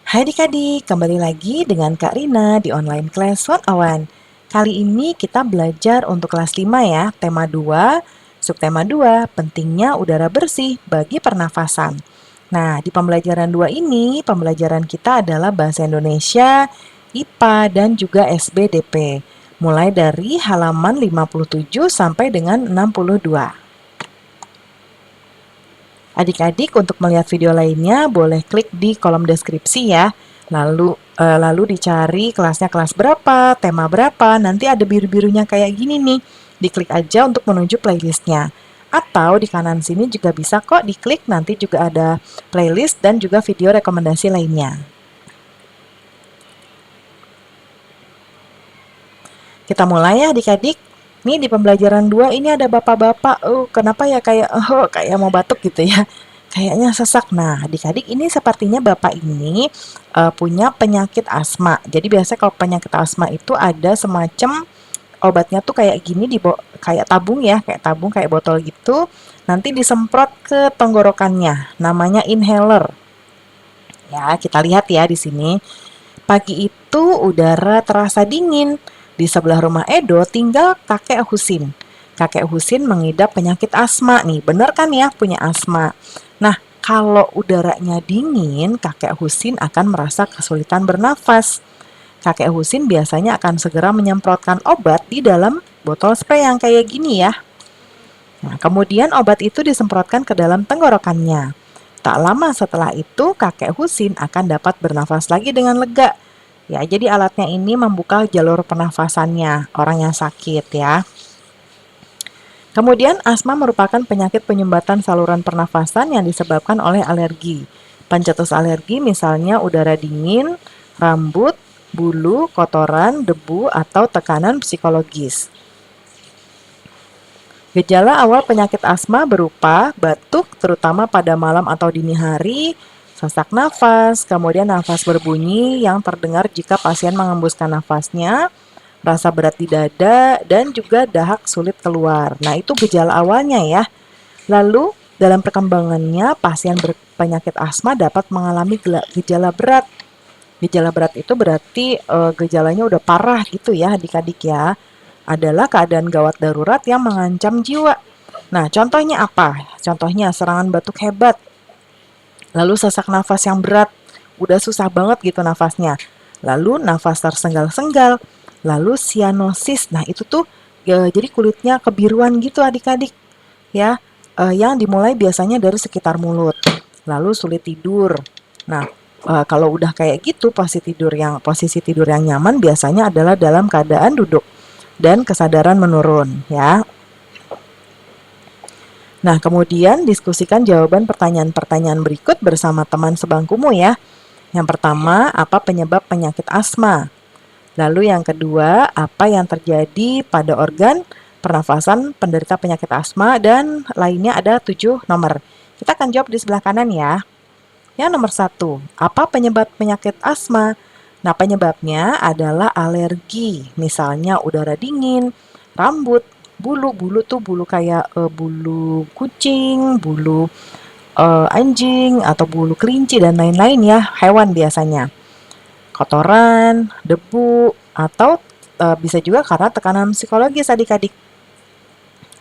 Hai adik-adik, kembali lagi dengan Kak Rina di online class 101. Kali ini kita belajar untuk kelas 5 ya, tema 2, subtema 2, pentingnya udara bersih bagi pernafasan. Nah, di pembelajaran 2 ini, pembelajaran kita adalah Bahasa Indonesia, IPA, dan juga SBDP. Mulai dari halaman 57 sampai dengan 62. Adik-adik untuk melihat video lainnya boleh klik di kolom deskripsi ya. Lalu dicari kelasnya kelas berapa, tema berapa, nanti ada biru-birunya kayak gini nih. Diklik aja untuk menuju playlistnya. Atau di kanan sini juga bisa kok diklik, nanti juga ada playlist dan juga video rekomendasi lainnya. Kita mulai ya adik-adik. Nih di pembelajaran 2 ini ada bapak-bapak. Kenapa ya kayak mau batuk gitu ya. Kayaknya sesak. Nah, adik-adik ini sepertinya bapak ini punya penyakit asma. Jadi biasanya kalau penyakit asma itu ada semacam obatnya tuh kayak gini kayak tabung ya, kayak tabung kayak botol gitu. Nanti disemprot ke tenggorokannya. Namanya inhaler. Ya, kita lihat ya di sini. Pagi itu udara terasa dingin. Di sebelah rumah Edo tinggal kakek Husin. Kakek Husin mengidap penyakit asma nih. Bener kan ya punya asma? Nah, kalau udaranya dingin, kakek Husin akan merasa kesulitan bernafas. Kakek Husin biasanya akan segera menyemprotkan obat di dalam botol spray yang kayak gini ya. Nah, kemudian obat itu disemprotkan ke dalam tenggorokannya. Tak lama setelah itu, kakek Husin akan dapat bernafas lagi dengan lega. Ya, jadi alatnya ini membuka jalur pernafasannya orang yang sakit ya. Kemudian asma merupakan penyakit penyumbatan saluran pernafasan yang disebabkan oleh alergi. Pencetus alergi misalnya udara dingin, rambut, bulu, kotoran, debu, atau tekanan psikologis. Gejala awal penyakit asma berupa batuk terutama pada malam atau dini hari, sesak nafas, kemudian nafas berbunyi yang terdengar jika pasien mengembuskan nafasnya, rasa berat di dada, dan juga dahak sulit keluar. Nah, itu gejala awalnya ya. Lalu, dalam perkembangannya, pasien berpenyakit asma dapat mengalami gejala berat. Gejala berat itu berarti gejalanya udah parah gitu ya adik-adik ya. Adalah keadaan gawat darurat yang mengancam jiwa. Nah, contohnya apa? Contohnya serangan batuk hebat, lalu sesak nafas yang berat, udah susah banget gitu nafasnya. Lalu nafas tersengal-sengal, lalu sianosis. Nah, itu tuh jadi kulitnya kebiruan gitu adik-adik ya. Yang dimulai biasanya dari sekitar mulut. Lalu sulit tidur. Nah, kalau udah kayak gitu posisi tidur yang nyaman biasanya adalah dalam keadaan duduk dan kesadaran menurun ya. Nah, kemudian diskusikan jawaban pertanyaan-pertanyaan berikut bersama teman sebangkumu ya. Yang pertama, apa penyebab penyakit asma? Lalu yang kedua, apa yang terjadi pada organ pernafasan penderita penyakit asma? Dan lainnya ada 7 nomor. Kita akan jawab di sebelah kanan ya. Yang nomor 1, apa penyebab penyakit asma? Nah, penyebabnya adalah alergi, misalnya udara dingin, rambut, bulu. Bulu tuh bulu kayak bulu kucing, bulu anjing, atau bulu kelinci, dan lain-lain ya, hewan biasanya. Kotoran, debu, atau bisa juga karena tekanan psikologis adik-adik.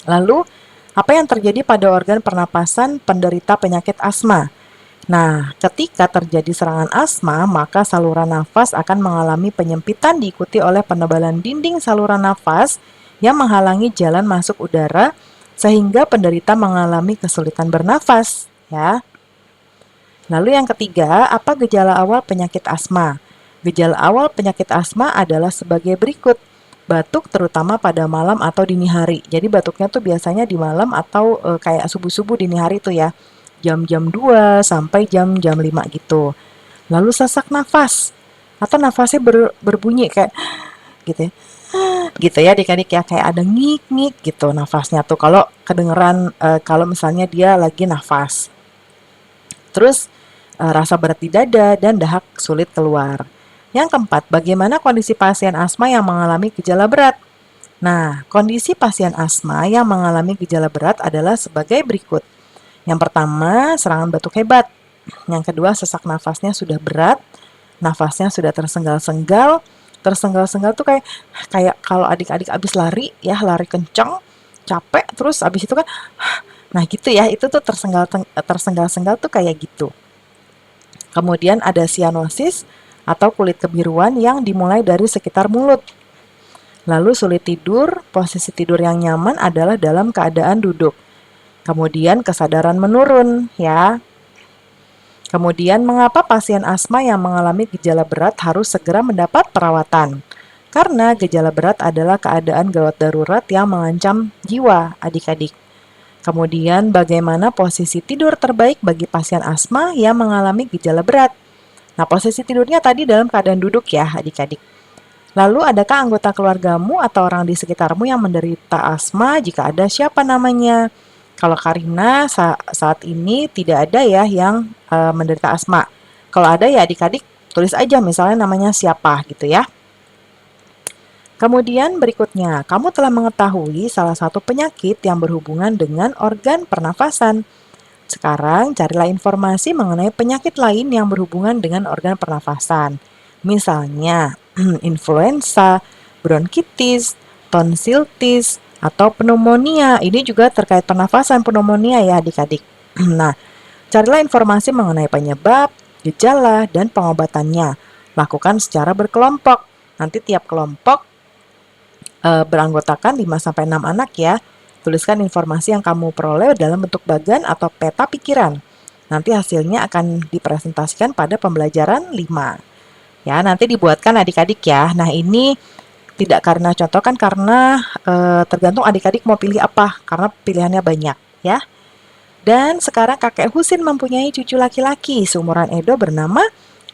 Lalu, apa yang terjadi pada organ pernapasan penderita penyakit asma? Nah, ketika terjadi serangan asma, maka saluran nafas akan mengalami penyempitan diikuti oleh penebalan dinding saluran nafas yang menghalangi jalan masuk udara sehingga penderita mengalami kesulitan bernafas, ya. Lalu yang ketiga, apa gejala awal penyakit asma? Gejala awal penyakit asma adalah sebagai berikut. Batuk terutama pada malam atau dini hari. Jadi batuknya tuh biasanya di malam atau kayak subuh-subuh dini hari tuh ya. Jam-jam 2 sampai jam-jam 5 gitu. Lalu sesak nafas atau nafasnya berbunyi kayak gitu ya. Gitu ya adik-adik ya, kayak ada ngik-ngik gitu nafasnya tuh kalau kedengeran kalau misalnya dia lagi nafas. Terus rasa berat di dada dan dahak sulit keluar. Yang keempat, bagaimana kondisi pasien asma yang mengalami gejala berat? Nah, kondisi pasien asma yang mengalami gejala berat adalah sebagai berikut. Yang pertama, serangan batuk hebat. Yang kedua, sesak nafasnya sudah berat. nafasnya sudah tersenggal-senggal. Tersenggal-senggal tuh kayak kayak kalau adik-adik abis lari ya, lari kencang, capek, terus abis itu kan, nah gitu ya, itu tuh tersenggal-senggal tuh kayak gitu. Kemudian ada sianosis atau kulit kebiruan yang dimulai dari sekitar mulut. Lalu sulit tidur, posisi tidur yang nyaman adalah dalam keadaan duduk. Kemudian kesadaran menurun ya. Kemudian mengapa pasien asma yang mengalami gejala berat harus segera mendapat perawatan? Karena gejala berat adalah keadaan gawat darurat yang mengancam jiwa adik-adik. Kemudian bagaimana posisi tidur terbaik bagi pasien asma yang mengalami gejala berat? Nah, posisi tidurnya tadi dalam keadaan duduk ya adik-adik. Lalu adakah anggota keluargamu atau orang di sekitarmu yang menderita asma? Jika ada, siapa namanya? Kalau Karina saat ini tidak ada ya yang menderita asma. Kalau ada ya adik-adik tulis aja misalnya namanya siapa gitu ya. Kemudian berikutnya, kamu telah mengetahui salah satu penyakit yang berhubungan dengan organ pernafasan. Sekarang carilah informasi mengenai penyakit lain yang berhubungan dengan organ pernafasan. Misalnya, influenza, bronkitis, tonsillitis, atau pneumonia. Ini juga terkait pernafasan pneumonia ya adik-adik. Nah, carilah informasi mengenai penyebab, gejala, dan pengobatannya. Lakukan secara berkelompok. Nanti tiap kelompok beranggotakan 5-6 anak ya. Tuliskan informasi yang kamu peroleh dalam bentuk bagan atau peta pikiran. Nanti hasilnya akan dipresentasikan pada pembelajaran 5. Ya, nanti dibuatkan adik-adik ya. Nah, ini tidak karena contoh kan karena tergantung adik-adik mau pilih apa, karena pilihannya banyak ya. Dan sekarang kakek Husin mempunyai cucu laki-laki seumuran Edo bernama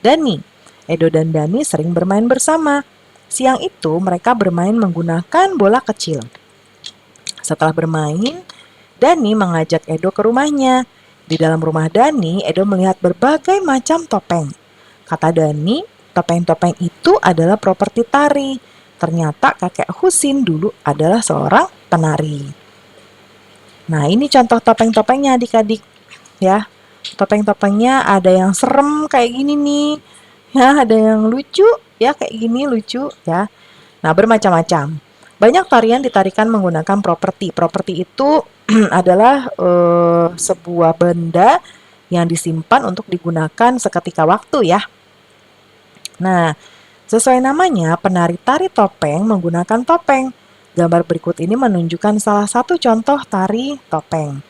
Dani. Edo dan Dani sering bermain bersama. Siang itu mereka bermain menggunakan bola kecil. Setelah bermain, Dani mengajak Edo ke rumahnya. Di dalam rumah Dani, Edo melihat berbagai macam topeng. Kata Dani, topeng-topeng itu adalah properti tari. Ternyata kakek Husin dulu adalah seorang penari. Nah, ini contoh topeng-topengnya adik-adik ya. Topeng-topengnya ada yang serem kayak gini nih. Ya, ada yang lucu ya kayak gini lucu ya. Nah, bermacam-macam. Banyak tarian ditarikan menggunakan properti. Properti itu adalah sebuah benda yang disimpan untuk digunakan seketika waktu ya. Nah, sesuai namanya, penari tari topeng menggunakan topeng. Gambar berikut ini menunjukkan salah satu contoh tari topeng.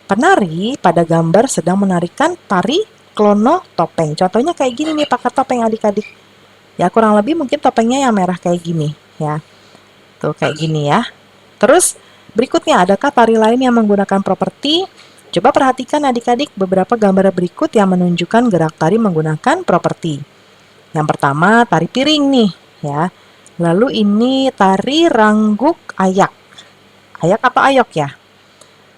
Penari pada gambar sedang menarikan tari klono topeng. Contohnya kayak gini nih pakai topeng adik-adik. Ya kurang lebih mungkin topengnya yang merah kayak gini ya. Tuh kayak gini ya. Terus berikutnya adakah tari lain yang menggunakan properti? Coba perhatikan adik-adik beberapa gambar berikut yang menunjukkan gerak tari menggunakan properti. Yang pertama tari piring nih ya. Lalu ini tari rangguk ayak. Ayak atau ayok ya?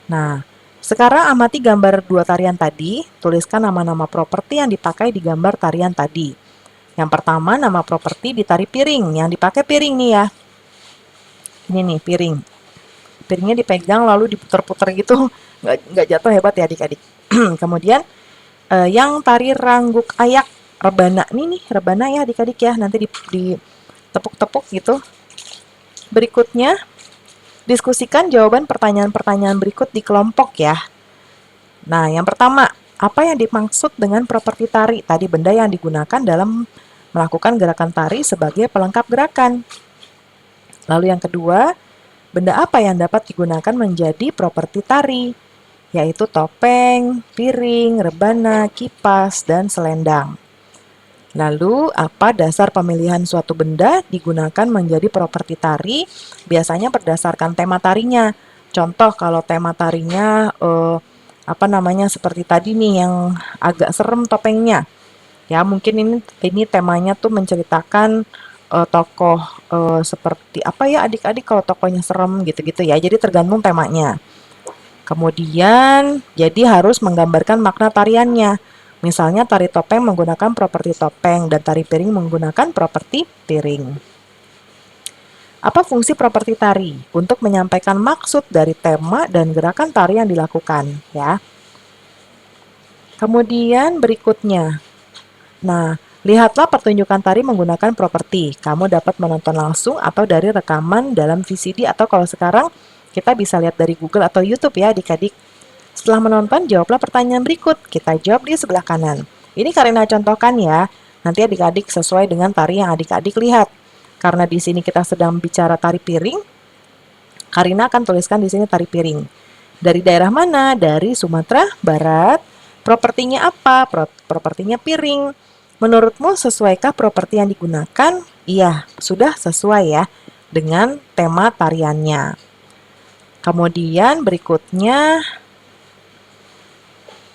Nah, sekarang amati gambar dua tarian tadi, tuliskan nama-nama properti yang dipakai di gambar tarian tadi. Yang pertama nama properti di tari piring, yang dipakai piring nih ya. Ini nih piring. Piringnya dipegang lalu diputar-putar gitu, nggak jatuh, hebat ya adik-adik. Kemudian yang tari rangguk ayak rebana nih rebana ya adik-adik ya, nanti ditepuk-tepuk gitu. Berikutnya diskusikan jawaban pertanyaan-pertanyaan berikut di kelompok ya. Nah, yang pertama, apa yang dimaksud dengan properti tari? Tadi benda yang digunakan dalam melakukan gerakan tari sebagai pelengkap gerakan. Lalu yang kedua, benda apa yang dapat digunakan menjadi properti tari? Yaitu topeng, piring, rebana, kipas, dan selendang. Lalu, apa dasar pemilihan suatu benda digunakan menjadi properti tari? Biasanya berdasarkan tema tarinya. Contoh kalau tema tarinya seperti tadi nih yang agak serem topengnya. Ya, mungkin ini temanya tuh menceritakan tokoh seperti apa ya adik-adik kalau tokohnya serem gitu-gitu ya. Jadi tergantung temanya. Kemudian jadi harus menggambarkan makna tariannya. Misalnya tari topeng menggunakan properti topeng dan tari piring menggunakan properti piring. Apa fungsi properti tari? Untuk menyampaikan maksud dari tema dan gerakan tari yang dilakukan, ya. Kemudian berikutnya. Nah, Lihatlah pertunjukan tari menggunakan properti. Kamu dapat menonton langsung atau dari rekaman dalam VCD atau kalau sekarang kita bisa lihat dari Google atau YouTube ya adik-adik. Setelah menonton, jawablah pertanyaan berikut. Kita jawab di sebelah kanan. Ini Karina contohkan ya. Nanti adik-adik sesuai dengan tari yang adik-adik lihat. Karena di sini kita sedang bicara tari piring, Karina akan tuliskan di sini tari piring. Dari daerah mana? Dari Sumatera Barat. Propertinya apa? Propertinya piring. Menurutmu sesuaikah properti yang digunakan? Iya, sudah sesuai ya dengan tema tariannya. Kemudian berikutnya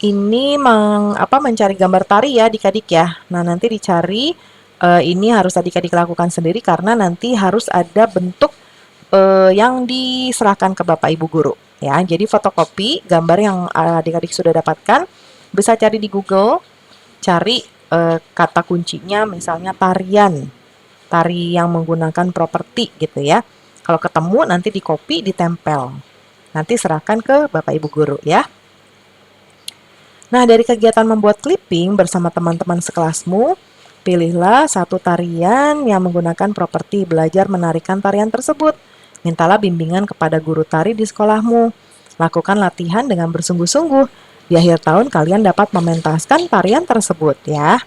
ini mencari gambar tari ya adik-adik ya. Nah, nanti dicari ini harus adik-adik lakukan sendiri karena nanti harus ada bentuk yang diserahkan ke Bapak Ibu guru ya. Jadi fotokopi gambar yang adik-adik sudah dapatkan bisa cari di Google, cari kata kuncinya misalnya tari yang menggunakan properti gitu ya. Kalau ketemu nanti di copy, ditempel. Nanti serahkan ke Bapak Ibu guru ya. Nah, dari kegiatan membuat clipping bersama teman-teman sekelasmu, pilihlah satu tarian yang menggunakan properti, belajar menarikan tarian tersebut. Mintalah bimbingan kepada guru tari di sekolahmu. Lakukan latihan dengan bersungguh-sungguh. Di akhir tahun kalian dapat mementaskan tarian tersebut ya.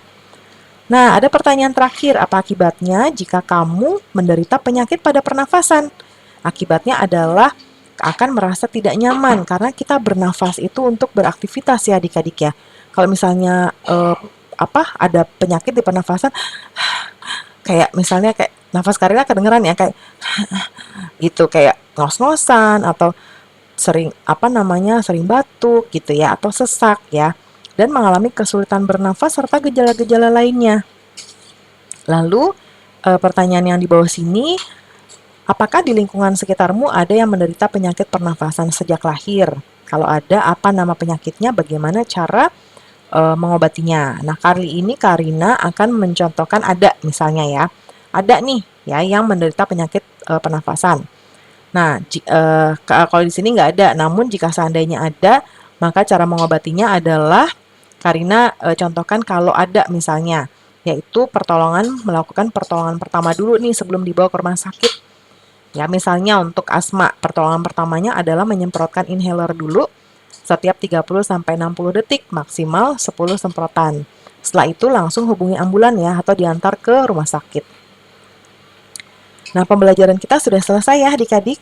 Nah, ada pertanyaan terakhir, apa akibatnya jika kamu menderita penyakit pada pernafasan? Akibatnya adalah akan merasa tidak nyaman karena kita bernafas itu untuk beraktivitas ya adik-adik ya. Kalau misalnya ada penyakit di pernafasan, kayak misalnya kayak nafas Karina kedengeran ya kayak gitu, kayak ngos-ngosan atau sering sering batuk gitu ya atau sesak ya dan mengalami kesulitan bernafas serta gejala-gejala lainnya. Lalu pertanyaan yang di bawah sini, apakah di lingkungan sekitarmu ada yang menderita penyakit pernafasan sejak lahir? Kalau ada, apa nama penyakitnya? Bagaimana cara mengobatinya? Nah, kali ini Karina akan mencontohkan ada misalnya ya. Ada nih ya yang menderita penyakit pernafasan. Nah, kalau di sini nggak ada, namun jika seandainya ada, maka cara mengobatinya adalah Karina contohkan kalau ada misalnya, yaitu melakukan pertolongan pertama dulu nih sebelum dibawa ke rumah sakit. Ya, misalnya untuk asma, pertolongan pertamanya adalah menyemprotkan inhaler dulu setiap 30-60 detik, maksimal 10 semprotan. Setelah itu langsung hubungi ambulan ya atau diantar ke rumah sakit. Nah, pembelajaran kita sudah selesai ya adik-adik.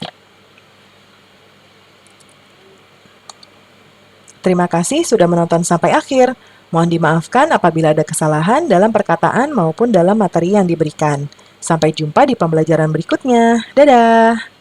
Terima kasih sudah menonton sampai akhir. Mohon dimaafkan apabila ada kesalahan dalam perkataan maupun dalam materi yang diberikan. Sampai jumpa di pembelajaran berikutnya. Dadah!